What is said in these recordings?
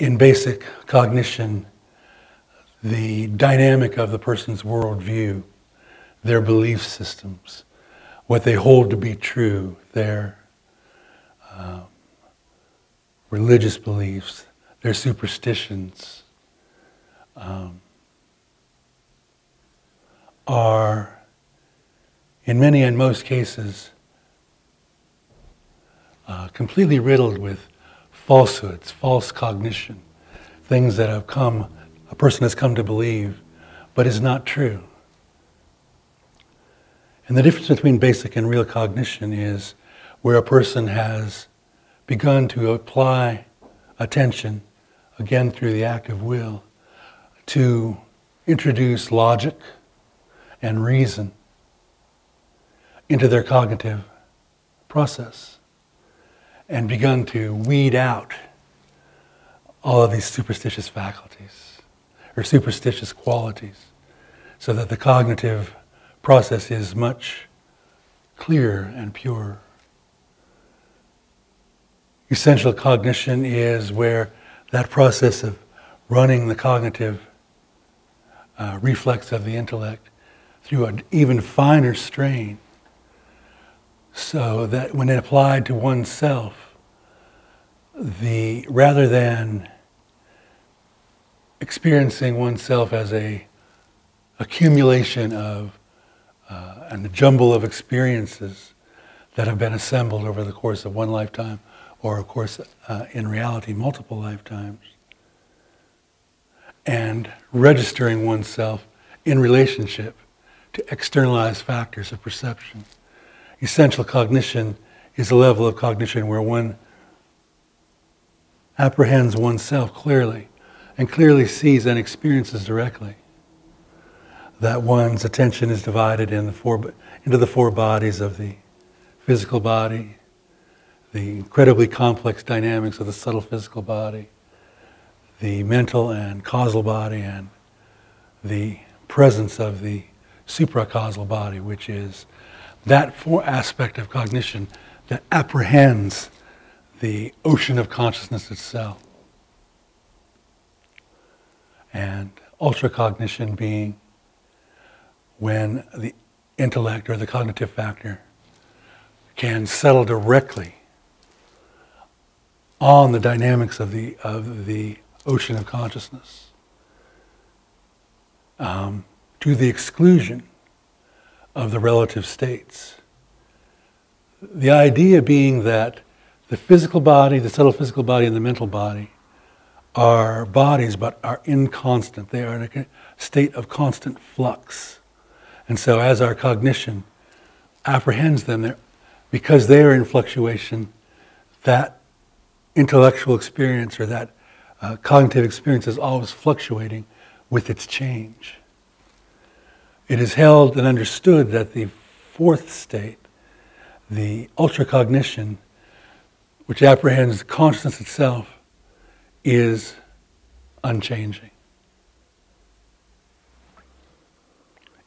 in basic cognition, the dynamic of the person's worldview, their belief systems, what they hold to be true, their religious beliefs, their superstitions, are, in many and most cases, completely riddled with falsehoods, false cognition, things that a person has come to believe, but is not true. And the difference between basic and real cognition is where a person has begun to apply attention, again through the act of will, to introduce logic and reason into their cognitive process, and begun to weed out all of these superstitious faculties or superstitious qualities, so that the cognitive process is much clearer and purer. Essential cognition is where that process of running the cognitive reflex of the intellect through an even finer strain, so that when applied to oneself, rather than experiencing oneself as a accumulation of and a jumble of experiences that have been assembled over the course of one lifetime, or of course in reality multiple lifetimes, and registering oneself in relationship to externalized factors of perception. Essential cognition is a level of cognition where one apprehends oneself clearly and clearly sees and experiences directly that one's attention is divided into the four bodies of the physical body, the incredibly complex dynamics of the subtle physical body, the mental and causal body, and the presence of the supracausal body, which is that aspect of cognition that apprehends the ocean of consciousness itself. And ultracognition being when the intellect or the cognitive factor can settle directly on the dynamics of the ocean of consciousness, to the exclusion of the relative states. The idea being that the physical body, the subtle physical body, and the mental body are bodies, but are inconstant. They are in a state of constant flux. And so as our cognition apprehends them, because they are in fluctuation, that intellectual experience or that cognitive experience is always fluctuating with its change. It is held and understood that the fourth state, the ultracognition, which apprehends consciousness itself, is unchanging,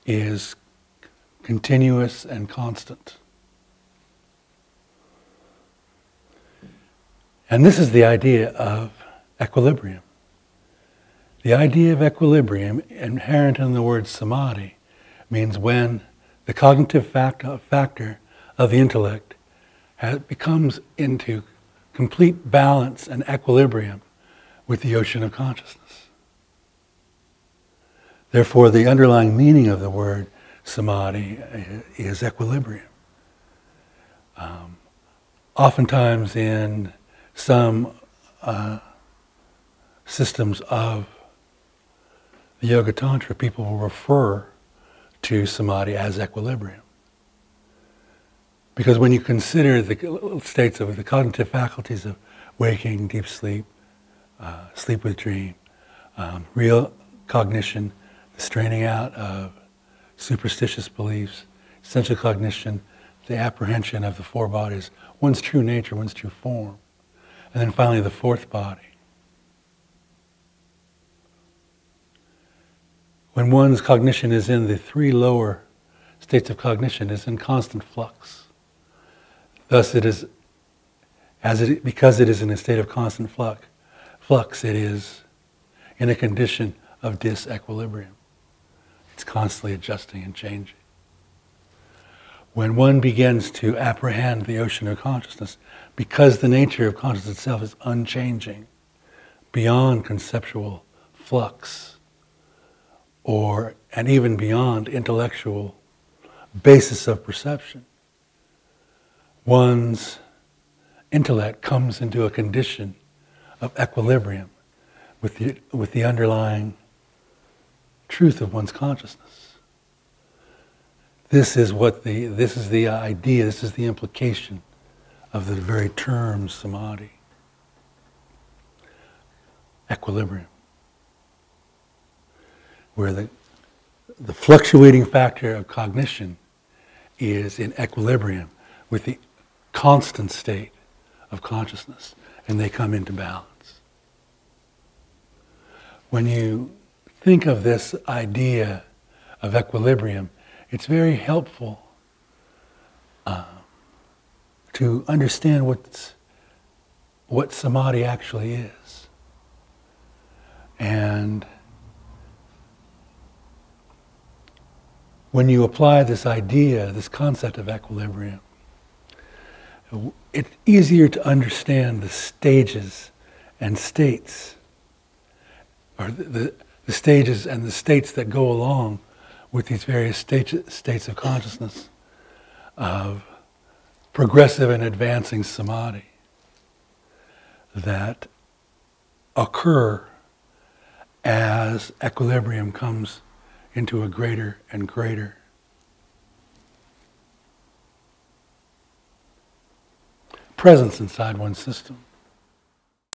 is continuous and constant. And this is the idea of equilibrium. The idea of equilibrium, inherent in the word samadhi, means when the cognitive factor of the intellect becomes into complete balance and equilibrium with the ocean of consciousness. Therefore, the underlying meaning of the word samadhi is equilibrium. Oftentimes in some systems of the Yoga Tantra, people will refer to samadhi as equilibrium. Because when you consider the states of the cognitive faculties of waking, deep sleep, sleep with dream, real cognition, the straining out of superstitious beliefs, essential cognition, the apprehension of the four bodies, one's true nature, one's true form, and then finally the fourth body. When one's cognition is in the three lower states of cognition, is in constant flux. Thus it is, because it is in a state of constant flux, flux it is in a condition of disequilibrium. It's constantly adjusting and changing. When one begins to apprehend the ocean of consciousness, because the nature of consciousness itself is unchanging, beyond conceptual flux, and even beyond intellectual basis of perception, one's intellect comes into a condition of equilibrium with the underlying truth of one's consciousness. This is the idea, this is the implication of the very term samadhi. Equilibrium. Where the fluctuating factor of cognition is in equilibrium with the constant state of consciousness, and they come into balance. When you think of this idea of equilibrium, it's very helpful to understand what samadhi actually is. And when you apply this idea, this concept of equilibrium, it's easier to understand the stages and states, or the stages and the states that go along with these various states of consciousness, of progressive and advancing samadhi that occur as equilibrium comes into a greater and greater presence inside one's system.